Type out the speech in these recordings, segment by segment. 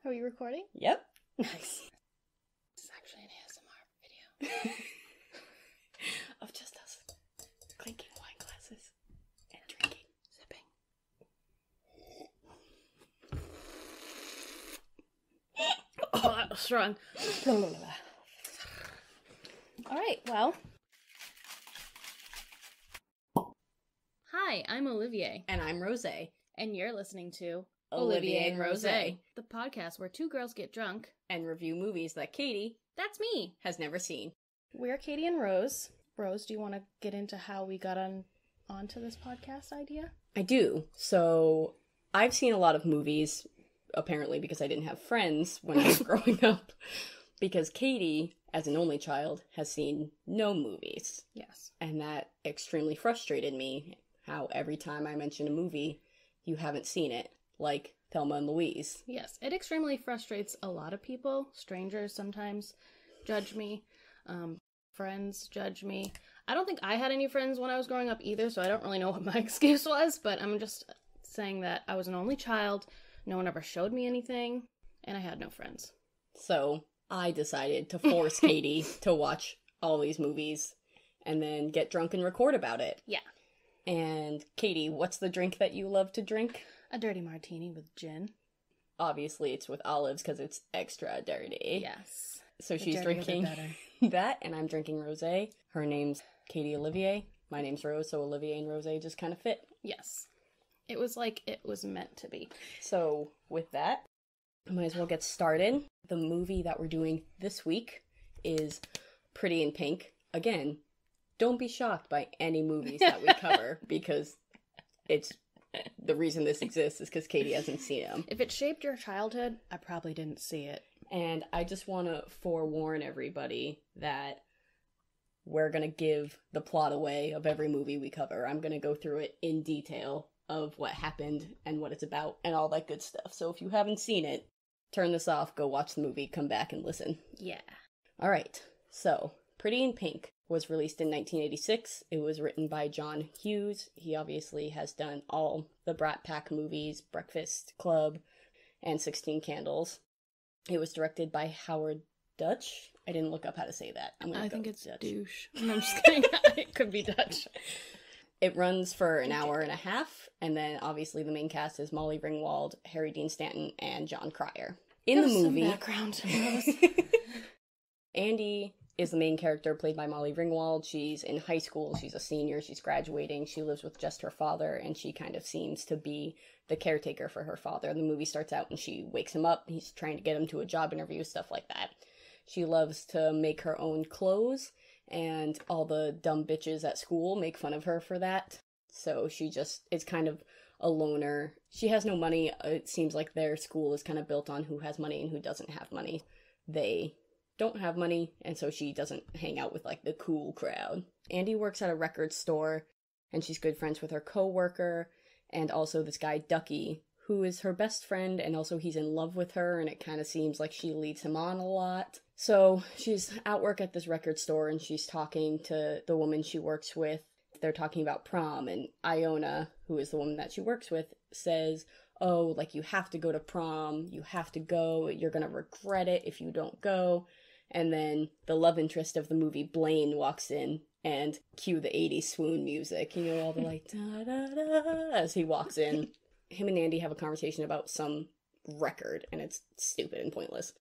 Are we recording? Yep. Nice. This is actually an ASMR video of just us clinking wine glasses and drinking, sipping. Oh, that was strong. Alright, well. Hi, I'm Olivier. And I'm Rose. And you're listening to Olivier and Rose. the podcast where two girls get drunk. And review movies that Katie That's me. has never seen. We're Katie and Rose. Rose, do you want to get into how we got onto this podcast idea? I do. So, I've seen a lot of movies, apparently because I didn't have friends when I was growing up. Because Katie, as an only child, has seen no movies. Yes. And that extremely frustrated me, how every time I mention a movie, you haven't seen it. Like Thelma and Louise. Yes, it extremely frustrates a lot of people. Strangers sometimes judge me. Friends judge me. I don't think I had any friends when I was growing up either, so I don't really know what my excuse was, but I'm just saying that I was an only child, no one ever showed me anything, and I had no friends. So, I decided to force Katie to watch all these movies and then get drunk and record about it. Yeah. And Katie, what's the drink that you love to drink? A dirty martini with gin. Obviously, it's with olives because it's extra dirty. Yes. So The she's dirtier the drinking better. that, and I'm drinking rosé. Her name's Katie Olivier. My name's Rose, so Olivier and Rosé just kind of fit. Yes. It was like it was meant to be. So, with that, I might as well get started. The movie that we're doing this week is Pretty in Pink. Again, don't be shocked by any movies that we cover, because it's the reason this exists is because Katie hasn't seen them. If it shaped your childhood, I probably didn't see it. And I just want to forewarn everybody that we're going to give the plot away of every movie we cover. I'm going to go through it in detail of what happened and what it's about and all that good stuff. So if you haven't seen it, turn this off, go watch the movie, come back and listen. Yeah. All right. So, Pretty in Pink was released in 1986. It was written by John Hughes. He obviously has done all the Brat Pack movies, Breakfast Club, and 16 Candles. It was directed by Howard Dutch. I didn't look up how to say that. I think it's Dutch. douche. No, I'm just kidding. It could be Dutch. It runs for an hour and a half, and then obviously the main cast is Molly Ringwald, Harry Dean Stanton, and John Cryer. In the movie, some background. Andy is the main character, played by Molly Ringwald. She's in high school, she's a senior, she's graduating, she lives with just her father, and she kind of seems to be the caretaker for her father. The movie starts out and she wakes him up, he's trying to get him to a job interview, stuff like that. She loves to make her own clothes, and all the dumb bitches at school make fun of her for that. So she just is kind of a loner. She has no money. It seems like their school is kind of built on who has money and who doesn't have money. They don't have money, and so she doesn't hang out with, like, the cool crowd. Andy works at a record store, and she's good friends with her co-worker, and also this guy, Ducky, who is her best friend, and also he's in love with her, and it kind of seems like she leads him on a lot. So she's at work at this record store, and she's talking to the woman she works with. They're talking about prom, and Iona, who is the woman that she works with, says, oh, like, you have to go to prom, you have to go, you're gonna regret it if you don't go. And then the love interest of the movie, Blaine, walks in and cue the 80s swoon music. You know, all the like, da-da-da, as he walks in. Him and Andy have a conversation about some record, and it's stupid and pointless.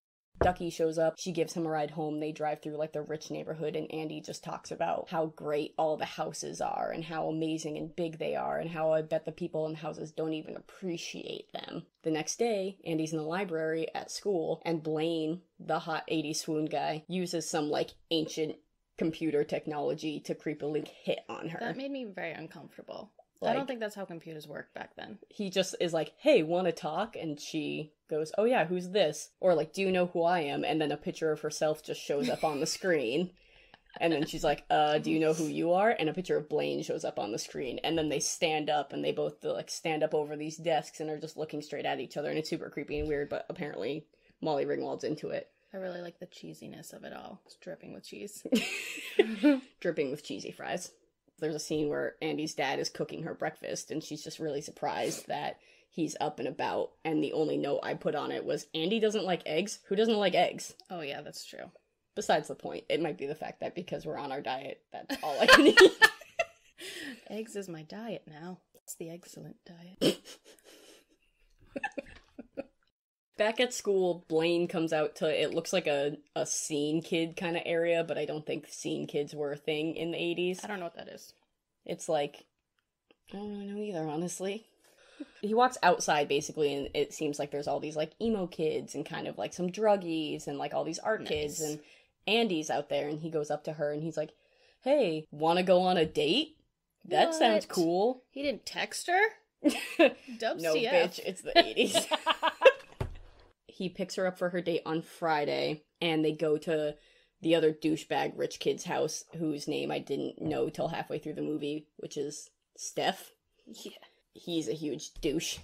Ducky shows up, she gives him a ride home, they drive through, like, the rich neighborhood, and Andy just talks about how great all the houses are, and how amazing and big they are, and how I bet the people in the houses don't even appreciate them. The next day, Andy's in the library at school, and Blaine, the hot 80s swoon guy, uses some, like, ancient computer technology to creepily hit on her. That made me very uncomfortable. Like, I don't think that's how computers worked back then. He just is like, hey, wanna talk? And she goes, oh yeah, who's this? Or like, do you know who I am? And then a picture of herself just shows up on the screen. And then she's like, do you know who you are? And a picture of Blaine shows up on the screen. And then they stand up, and they both like stand up over these desks and are just looking straight at each other. And it's super creepy and weird, but apparently Molly Ringwald's into it. I really like the cheesiness of it all. It's dripping with cheese. Dripping with cheesy fries. There's a scene where Andy's dad is cooking her breakfast, and she's just really surprised that he's up and about, and the only note I put on it was, Andy doesn't like eggs? Who doesn't like eggs? Oh, yeah, that's true. Besides the point, it might be the fact that because we're on our diet, that's all I can eat. Eggs is my diet now. It's the excellent diet. Back at school, Blaine comes out to, it looks like a scene kid kind of area, but I don't think scene kids were a thing in the 80s. I don't know what that is. It's like, I don't really know either, honestly. He walks outside, basically, and it seems like there's all these, like, emo kids and kind of, like, some druggies and, like, all these art kids, and Andy's out there, and he goes up to her, and he's like, hey, wanna go on a date? That sounds cool. He didn't text her? No, bitch, it's the 80s. He picks her up for her date on Friday, and they go to the other douchebag rich kid's house, whose name I didn't know till halfway through the movie, which is Steph. Yeah. He's a huge douche.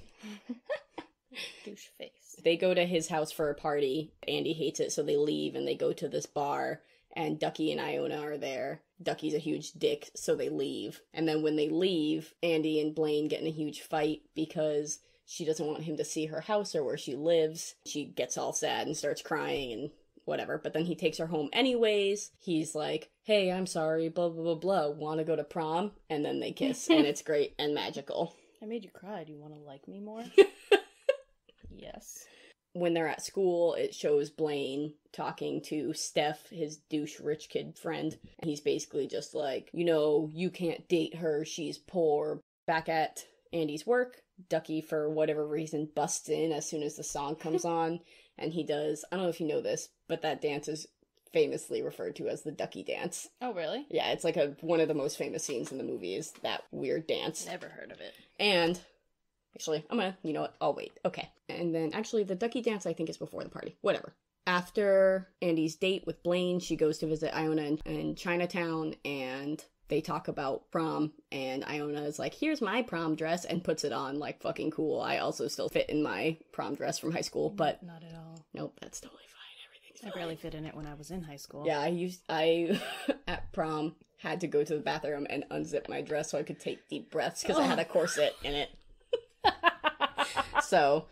Douche face. They go to his house for a party. Andy hates it, so they leave, and they go to this bar, and Ducky and Iona are there. Ducky's a huge dick, so they leave. And then when they leave, Andy and Blaine get in a huge fight because she doesn't want him to see her house or where she lives. She gets all sad and starts crying and whatever. But then he takes her home anyways. He's like, hey, I'm sorry, blah, blah, blah, blah. Want to go to prom? And then they kiss. And it's great and magical. I made you cry. Do you want to like me more? Yes. When they're at school, it shows Blaine talking to Steph, his douche rich kid friend. And he's basically just like, you know, you can't date her. She's poor. Back at Andy's work, Ducky, for whatever reason, busts in as soon as the song comes on, and he does, I don't know if you know this, but that dance is famously referred to as the Ducky dance. Oh, really? Yeah, it's like one of the most famous scenes in the movie is that weird dance. Never heard of it. And, actually, you know what, I'll wait. Okay. And then, actually, the Ducky dance I think is before the party. Whatever. After Andy's date with Blaine, she goes to visit Iona in Chinatown, and they talk about prom, and Iona is like, here's my prom dress, and puts it on, like, fucking cool. I also still fit in my prom dress from high school, but not at all. Nope, that's totally fine. Everything's fine. I barely fit in it when I was in high school. Yeah, I at prom, had to go to the bathroom and unzip my dress so I could take deep breaths, because I had a corset in it. So,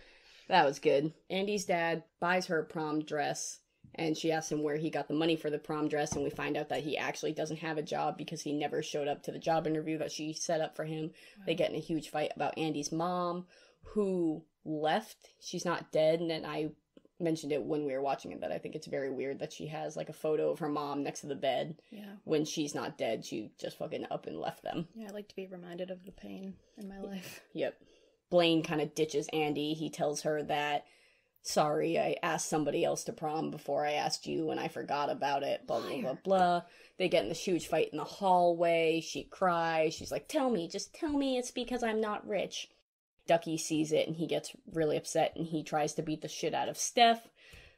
that was good. Andy's dad buys her a prom dress, and she asks him where he got the money for the prom dress, and we find out that he actually doesn't have a job because he never showed up to the job interview that she set up for him. Wow. They get in a huge fight about Andy's mom, who left. She's not dead, and then I mentioned it when we were watching it, that I think it's very weird that she has, like, a photo of her mom next to the bed. Yeah. When she's not dead, she just fucking up and left them. Yeah, I like to be reminded of the pain in my life. Yep. Blaine kind of ditches Andy. He tells her that, sorry, I asked somebody else to prom before I asked you and I forgot about it, blah, blah, blah, blah. They get in this huge fight in the hallway. She cries. She's like, just tell me it's because I'm not rich. Ducky sees it and he gets really upset and he tries to beat the shit out of Steph.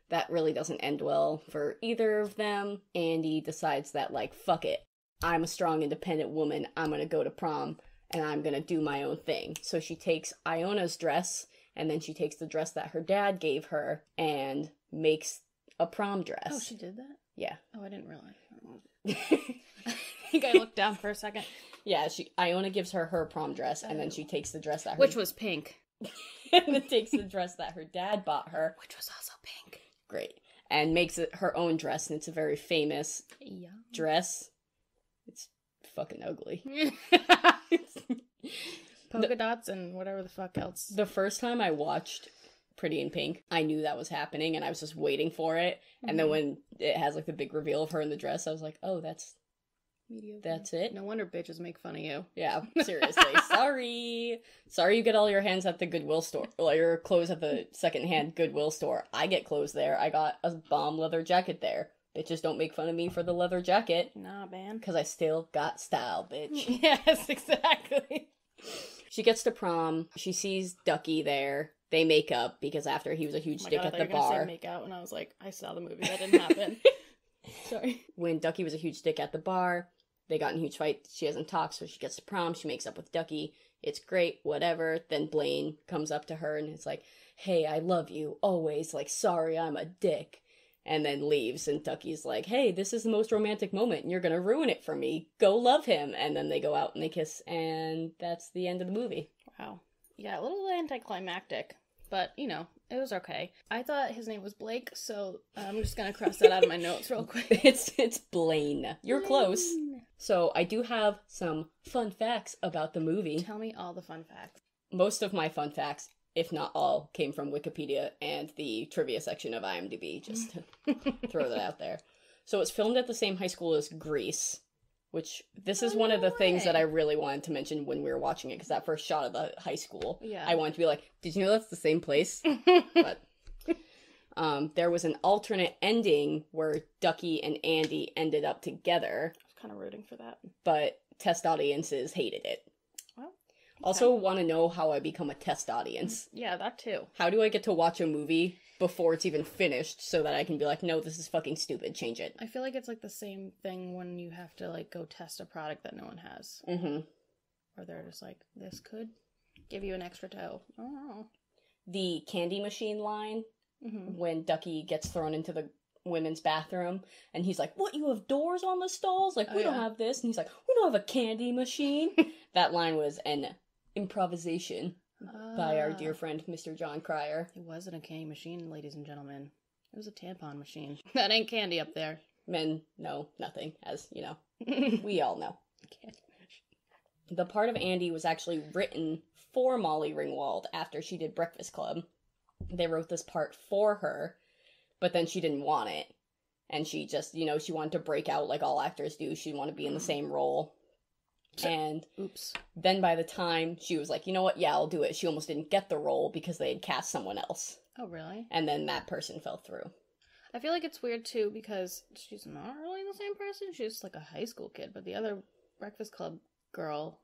That really doesn't end well for either of them. Andy decides that, like, fuck it. I'm a strong, independent woman. I'm gonna go to prom and I'm gonna do my own thing. So she takes Iona's dress, and then she takes the dress that her dad gave her and makes a prom dress. Oh, she did that? Yeah. Oh, I didn't realize. I think I looked down for a second. Yeah, Iona gives her prom dress, and then she takes the dress that which was pink. and then takes the dress that her dad bought her. Which was also pink. Great. And makes it her own dress, and it's a very famous dress. It's fucking ugly. Polka dots and whatever the fuck else. The first time I watched Pretty in Pink, I knew that was happening, and I was just waiting for it. Mm-hmm. And then when it has, like, the big reveal of her in the dress, I was like, oh, that's mediocre. That's it? No wonder bitches make fun of you. Yeah, seriously. Sorry you get all your hands at the Goodwill store. Well, your clothes at the secondhand Goodwill store. I get clothes there. I got a bomb leather jacket there. Bitches don't make fun of me for the leather jacket. Nah, man. Because I still got style, bitch. Yes, exactly. She gets to prom. She sees Ducky there. They make up because after he was a huge dick at the bar. I thought you were going to say make out, and I was like, I saw the movie. That didn't happen. Sorry. When Ducky was a huge dick at the bar, they got in a huge fight. She hasn't talked, so she gets to prom. She makes up with Ducky. It's great, whatever. Then Blaine comes up to her and is like, hey, I love you, always. Like, sorry, I'm a dick. And then leaves, and Ducky's like, hey, this is the most romantic moment, and you're gonna ruin it for me. Go love him. And then they go out and they kiss, and that's the end of the movie. Wow. Yeah, a little anticlimactic, but, you know, it was okay. I thought his name was Blake, so I'm just gonna cross that out of my notes real quick. It's Blaine. You're close. So I do have some fun facts about the movie. Tell me all the fun facts. Most of my fun facts, if not all, came from Wikipedia and the trivia section of IMDb, just to throw that out there. So it's filmed at the same high school as Grease, which this is one of the things that I really wanted to mention when we were watching it, because that first shot of the high school, I wanted to be like, did you know that's the same place? But there was an alternate ending where Ducky and Andy ended up together. I was kind of rooting for that. But test audiences hated it. Well, okay. Also want to know how I become a test audience. Yeah, that too. How do I get to watch a movie before it's even finished so that I can be like, no, this is fucking stupid, change it. I feel like it's like the same thing when you have to like go test a product that no one has. Mm-hmm. Or they're just like, this could give you an extra toe. I don't know. The candy machine line, when Ducky gets thrown into the women's bathroom, and he's like, what, you have doors on the stalls? Like, we don't have this. And he's like, we don't have a candy machine. That line was an improvisation by our dear friend, Mr. John Cryer. It wasn't a candy machine, ladies and gentlemen. It was a tampon machine. That ain't candy up there. Men know nothing, as, you know, we all know. Candy machine. The part of Andy was actually written for Molly Ringwald after she did Breakfast Club. They wrote this part for her, but then she didn't want it. And she just, you know, she wanted to break out like all actors do. She wanted to be in the same role. And then by the time she was like, you know what, yeah, I'll do it, she almost didn't get the role because they had cast someone else. Oh, really? And then that person fell through. I feel like it's weird, too, because she's not really the same person. She's just like a high school kid, but the other Breakfast Club girl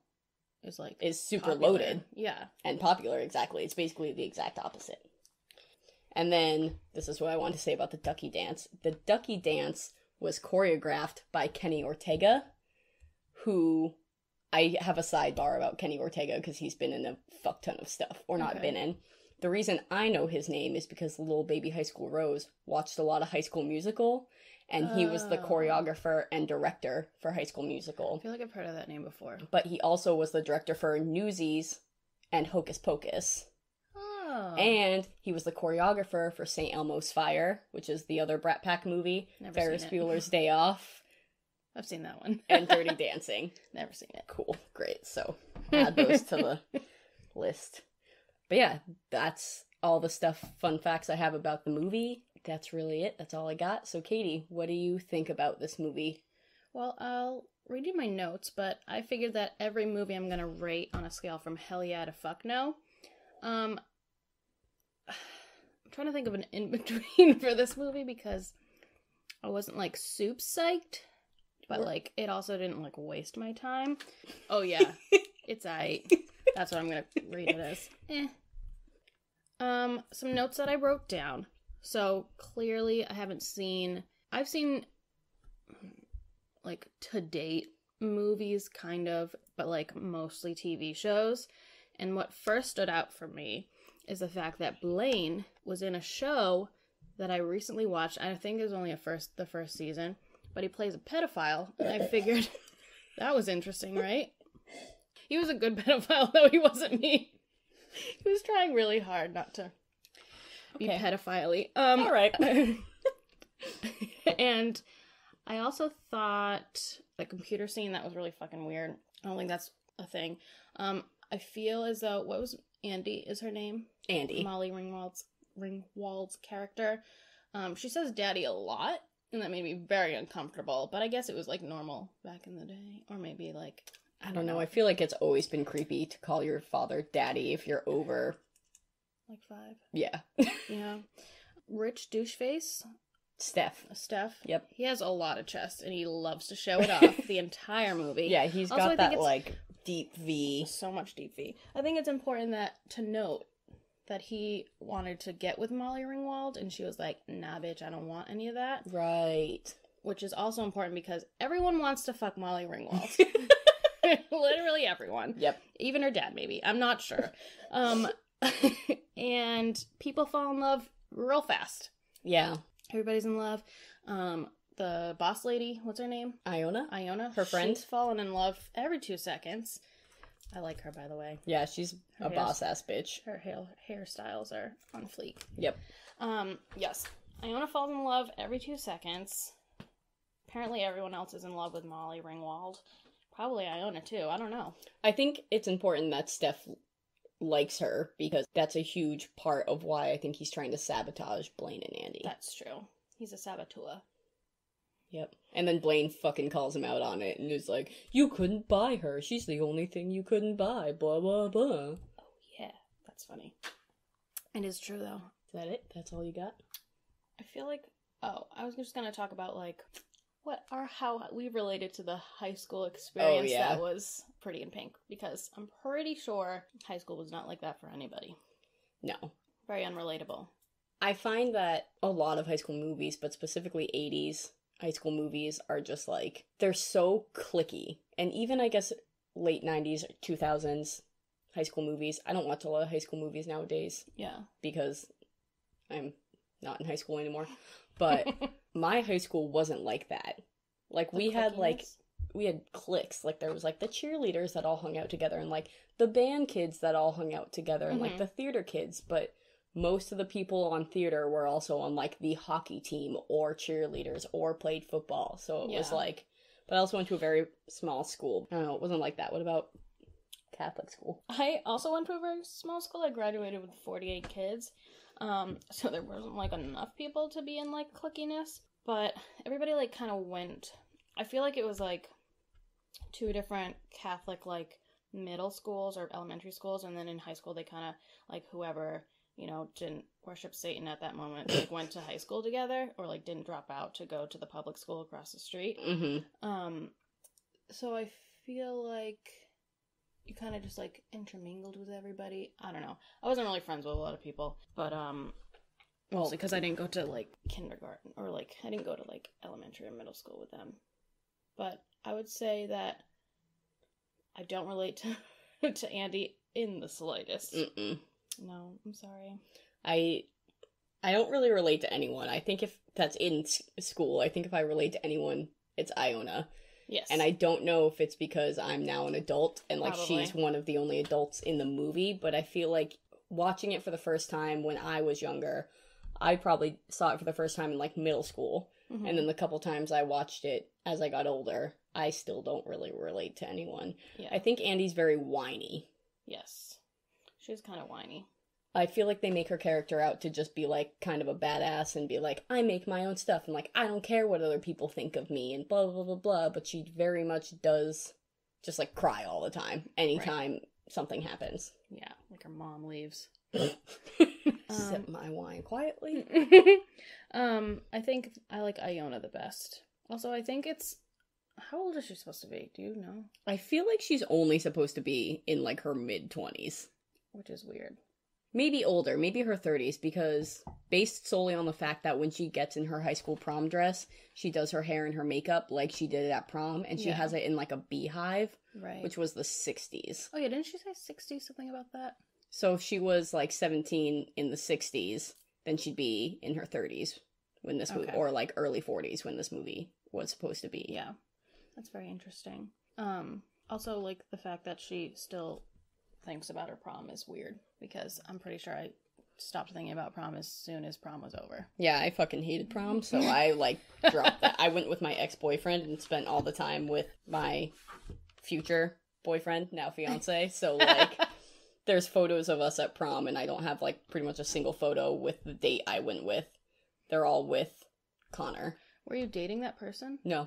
is like... is super popular. loaded. Yeah. And popular, exactly. It's basically the exact opposite. And then, this is what I want to say about the Ducky Dance. The Ducky Dance was choreographed by Kenny Ortega, who... I have a sidebar about Kenny Ortega because he's been in a fuck ton of stuff, or not been in. The reason I know his name is because little baby High School Rose watched a lot of High School Musical, and he was the choreographer and director for High School Musical. I feel like I've heard of that name before. But he also was the director for Newsies and Hocus Pocus. Oh. And he was the choreographer for St. Elmo's Fire, which is the other Brat Pack movie, Never Ferris seen it. Bueller's Day Off. I've seen that one. And Dirty Dancing. Never seen it. Cool. Great. So add those to the list. But yeah, that's all the fun facts I have about the movie. That's really it. That's all I got. So Katie, what do you think about this movie? Well, I'll read you my notes, but I figured that every movie I'm going to rate on a scale from hell yeah to fuck no. I'm trying to think of an in-between for this movie because I wasn't like soup psyched. But, like, it also didn't, like, waste my time. Oh, yeah. It's aight. That's what I'm gonna read it as. Some notes that I wrote down. So, clearly, I've seen, like, to-date movies, kind of, but, like, mostly TV shows. And what first stood out for me is the fact that Blaine was in a show that I recently watched. I think it was only the first season. But he plays a pedophile, and I figured that was interesting, right? He was a good pedophile, though he wasn't me. He was trying really hard not to be pedophile-y. All right. And I also thought the computer scene, that was really fucking weird. I don't think that's a thing. I feel as though, what was Andy is her name? Andy. Molly Ringwald's character. She says daddy a lot. And that made me very uncomfortable. But I guess it was, like, normal back in the day. Or maybe, like, I don't know. I feel like it's always been creepy to call your father daddy if you're over... like 5. Yeah. Yeah. Rich douche face. Steph. Yep. He has a lot of chest, and he loves to show it off the entire movie. Yeah, he's also, got that, like, deep V. So much deep V. I think it's important to note that he wanted to get with Molly Ringwald, and she was like, nah, bitch, I don't want any of that. Right. Which is also important because everyone wants to fuck Molly Ringwald. Literally everyone. Yep. Even her dad, maybe. I'm not sure. And people fall in love real fast. Yeah. Everybody's in love. The boss lady, what's her name? Iona. Iona. Her friend. She's fallen in love every 2 seconds. I like her, by the way. Yeah, she's a boss-ass bitch. Her hairstyles are on fleek. Yep. Yes. Iona falls in love every 2 seconds. Apparently everyone else is in love with Molly Ringwald. Probably Iona, too. I don't know. I think it's important that Steph likes her, because that's a huge part of why I think he's trying to sabotage Blaine and Andy. That's true. He's a saboteur. Yep. And then Blaine fucking calls him out on it and is like, you couldn't buy her. She's the only thing you couldn't buy. Blah, blah, blah. Oh, yeah. That's funny. It is true, though. Is that it? That's all you got? I feel like... Oh, I was just going to talk about, like, how we related to the high school experience that was Pretty in Pink. Because I'm pretty sure high school was not like that for anybody. No. Very unrelatable. I find that a lot of high school movies, but specifically 80s... high school movies are just like, they're so cliquey. And even, I guess, late 90s, 2000s high school movies. I don't watch a lot of high school movies nowadays. Yeah. Because I'm not in high school anymore. But my high school wasn't like that. Like, we had cliques. Like, there was, like, the cheerleaders that all hung out together, and, like, the band kids that all hung out together, and, like, the theater kids. But most of the people on theater were also on, like, the hockey team or cheerleaders or played football. So it was, like... But I also went to a very small school. I don't know, it wasn't like that. What about Catholic school? I also went to a very small school. I graduated with 48 kids. So there wasn't, like, enough people to be in, like, cliquiness. But everybody, like, kind of went... I feel like it was, like, 2 different Catholic, like, middle schools or elementary schools. And then in high school, they kind of, like, whoever... you know, didn't worship Satan at that moment, like, went to high school together, or, like, didn't drop out to go to the public school across the street. Mm-hmm. So I feel like you kind of just, like, intermingled with everybody. I don't know. I wasn't really friends with a lot of people, but, mostly because I didn't go to, like, kindergarten, or, like, I didn't go to, like, elementary or middle school with them. But I would say that I don't relate to Andy in the slightest. Mm-mm. No, I'm sorry. I don't really relate to anyone. I think if that's in school, I think if I relate to anyone, it's Iona. Yes. And I don't know if it's because I'm now an adult and, like, Probably. she's one of the only adults in the movie, but I feel like watching it for the first time when I was younger, I probably saw it for the first time in, like, middle school. Mm-hmm. And then the couple times I watched it as I got older, I still don't really relate to anyone. Yeah. I think Andy's very whiny. Yes. She's kind of whiny. I feel like they make her character out to just be, like, kind of a badass and be like, I make my own stuff, and, like, I don't care what other people think of me, and blah, blah, blah, blah, but she very much does just, like, cry all the time, anytime something happens. Yeah, like her mom leaves. Sip my wine quietly. I think I like Iona the best. Also, I think it's... How old is she supposed to be? Do you know? I feel like she's only supposed to be in, like, her mid-20s. Which is weird. Maybe older, maybe her 30s, because based solely on the fact that when she gets in her high school prom dress, she does her hair and her makeup like she did at prom, and she has it in, like, a beehive, right? Which was the 60s. Oh yeah, didn't she say 60, something about that? So if she was, like, 17 in the 60s, then she'd be in her 30s when this movie, or, like, early 40s when this movie was supposed to be. Yeah, that's very interesting. Also, like, the fact that she still thinks about her prom is weird, because I'm pretty sure I stopped thinking about prom as soon as prom was over. Yeah, I fucking hated prom, so I, like, dropped that. I went with my ex-boyfriend and spent all the time with my future boyfriend, now fiance, so, like, there's photos of us at prom, and I don't have, like, pretty much a single photo with the date I went with. They're all with Connor. Were you dating that person? No.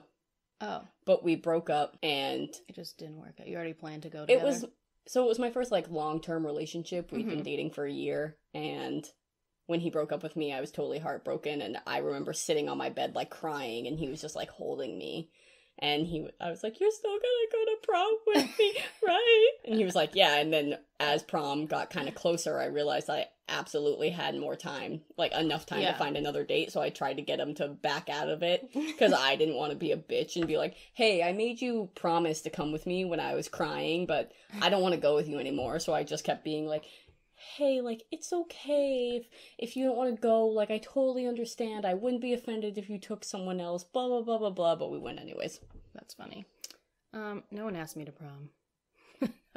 Oh. But we broke up, and... It just didn't work out. You already planned to go together? So it was my first, like, long-term relationship. We'd been dating for a year, and when he broke up with me, I was totally heartbroken, and I remember sitting on my bed, like, crying, and he was just, like, holding me, and I was like, you're still gonna go to prom with me, right? And he was like, yeah, and then as prom got kind of closer, I realized I absolutely had more time, like, enough time to find another date, so I tried to get him to back out of it, because I didn't want to be a bitch and be like, hey, I made you promise to come with me when I was crying, but I don't want to go with you anymore, so I just kept being like, hey, like, it's okay if you don't want to go, like, I totally understand, I wouldn't be offended if you took someone else, blah, blah, blah, blah, blah, but we went anyways. That's funny. No one asked me to prom.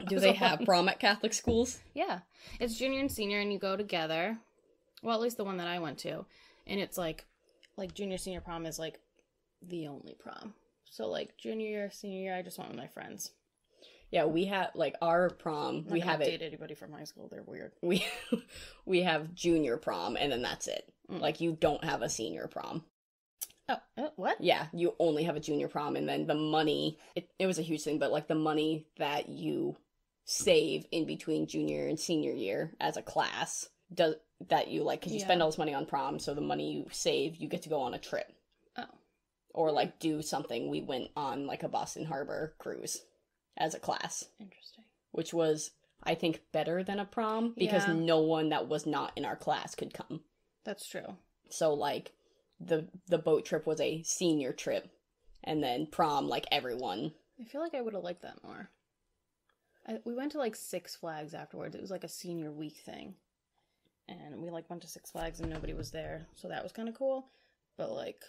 Do they have prom at Catholic schools? Yeah. It's junior and senior, and you go together. Well, at least the one that I went to. And it's like junior, senior prom is like the only prom. So like junior year, senior year, I just went with my friends. Yeah, we have, like, our prom, we have date anybody from high school. They're weird. We have junior prom, and then that's it. Like, you don't have a senior prom. Oh, what? Yeah, you only have a junior prom, and then the money, it was a huge thing, but, like, the money that you save in between junior and senior year as a class, that you, like, because you spend all this money on prom, so the money you save, you get to go on a trip. Oh. Or, like, do something. We went on, like, a Boston Harbor cruise as a class. Interesting. Which was, I think, better than a prom, because no one that was not in our class could come. That's true. So, like, the boat trip was a senior trip, and then prom, like, everyone. I feel like I would have liked that more. We went to, like, Six Flags afterwards. It was, like, a senior week thing. And we, like, went to Six Flags and nobody was there, so that was kind of cool. But, like,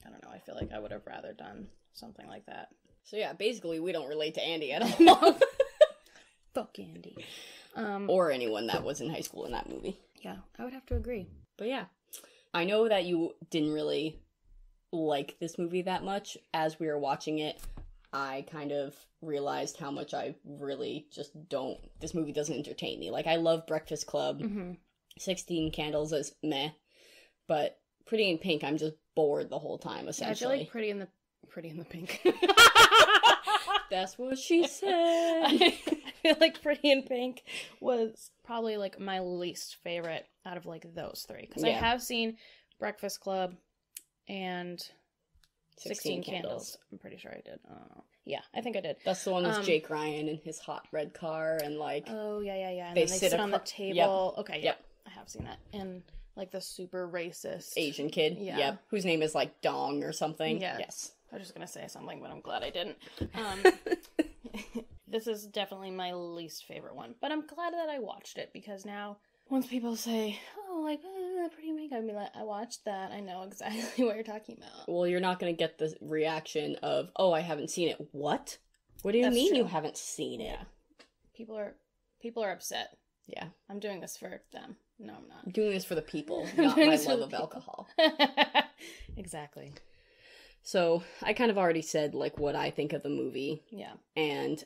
I don't know, I feel like I would have rather done something like that. So, yeah, basically, we don't relate to Andy at all. Fuck Andy. Or anyone that was in high school in that movie. Yeah, I would have to agree. But, yeah. I know that you didn't really like this movie that much. As we were watching it, I kind of realized how much I really just don't... This movie doesn't entertain me. Like, I love Breakfast Club. 16 Candles is meh. But Pretty in Pink, I'm just bored the whole time, essentially. Yeah, I feel like Pretty in the Pink. That's what she said. I feel like Pretty in Pink was probably, like, my least favorite out of, like, those three. Because I have seen Breakfast Club and 16 Candles. I'm pretty sure I did. Yeah, I think I did. That's the one with Jake Ryan in his hot red car and, like... Oh, yeah. And they then they sit on the table. Yep. Okay, yep. I have seen that. And, like, the super racist... Asian kid. Yeah. Yep. Whose name is, like, Dong or something. Yeah. Yes. I was just gonna say something, but I'm glad I didn't. This is definitely my least favorite one. But I'm glad that I watched it, because now, once people say, oh, like, Pretty Pink, I'd be like, I watched that, I know exactly what you're talking about. Well, you're not gonna get the reaction of, oh, I haven't seen it. What? What do you mean you haven't seen it? Yeah. People are upset. Yeah. I'm doing this for them. No, I'm not. I'm doing this for the people, not my love of alcohol. Exactly. So, I kind of already said, like, what I think of the movie. Yeah. And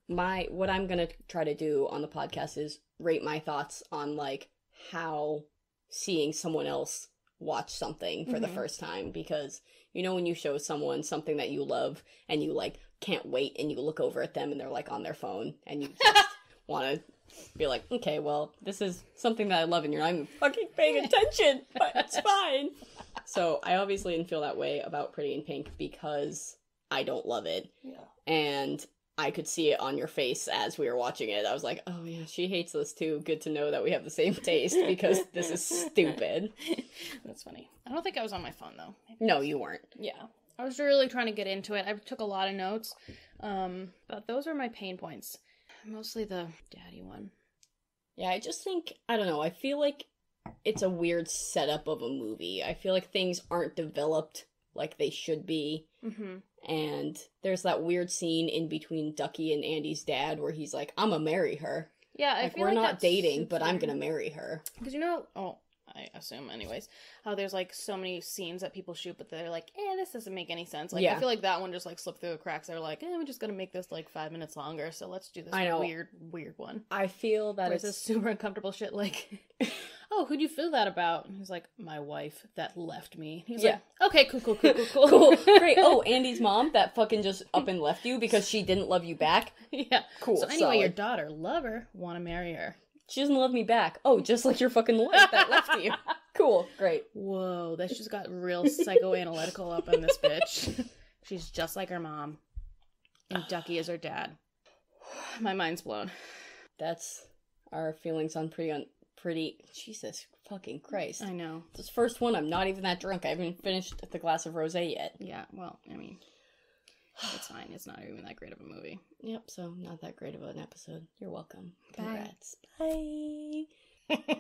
what I'm gonna try to do on the podcast is rate my thoughts on, like, how seeing someone else watch something for the first time. Because, you know, when you show someone something that you love, and you, like, can't wait, and you look over at them, and they're, like, on their phone, and you just want to be like, okay, well, this is something that I love, and you're not even fucking paying attention, but it's fine. So, I obviously didn't feel that way about Pretty in Pink because I don't love it. Yeah. And I could see it on your face as we were watching it. I was like, oh yeah, she hates this too. Good to know that we have the same taste because this is stupid. That's funny. I don't think I was on my phone, though. No, you weren't. Yeah. I was really trying to get into it. I took a lot of notes. But those are my pain points. Mostly the daddy one. Yeah, I just think, I don't know, I feel like it's a weird setup of a movie. I feel like things aren't developed like they should be. And there's that weird scene in between Ducky and Andy's dad where he's like, I'm gonna marry her. Yeah, I like, feel we're like not dating, super... but I'm gonna marry her. Because, you know, I assume anyways, how there's, like, so many scenes that people shoot, but they're like, this doesn't make any sense. Like, I feel like that one just, like, slipped through the cracks. They're like, we're just gonna make this, like, 5 minutes longer, so let's do this weird one. I feel that it's a super uncomfortable shit, like, oh, who'd you feel that about? And he's like, my wife that left me. He's like, okay, cool. Cool, great. Oh, Andy's mom that fucking just up and left you because she didn't love you back? Yeah. Cool, so anyway, your daughter, love her, want to marry her. She doesn't love me back. Oh, just like your fucking wife that left you. Cool, great. Whoa, that just got real psychoanalytical up in this bitch. She's just like her mom. And Ducky is her dad. My mind's blown. That's our feelings on pretty... Jesus fucking Christ. I know. This first one, I'm not even that drunk. I haven't finished the glass of rosé yet. Yeah, well, I mean... It's fine. It's not even that great of a movie. Yep, so not that great of an episode. You're welcome. Bye. Congrats. Bye.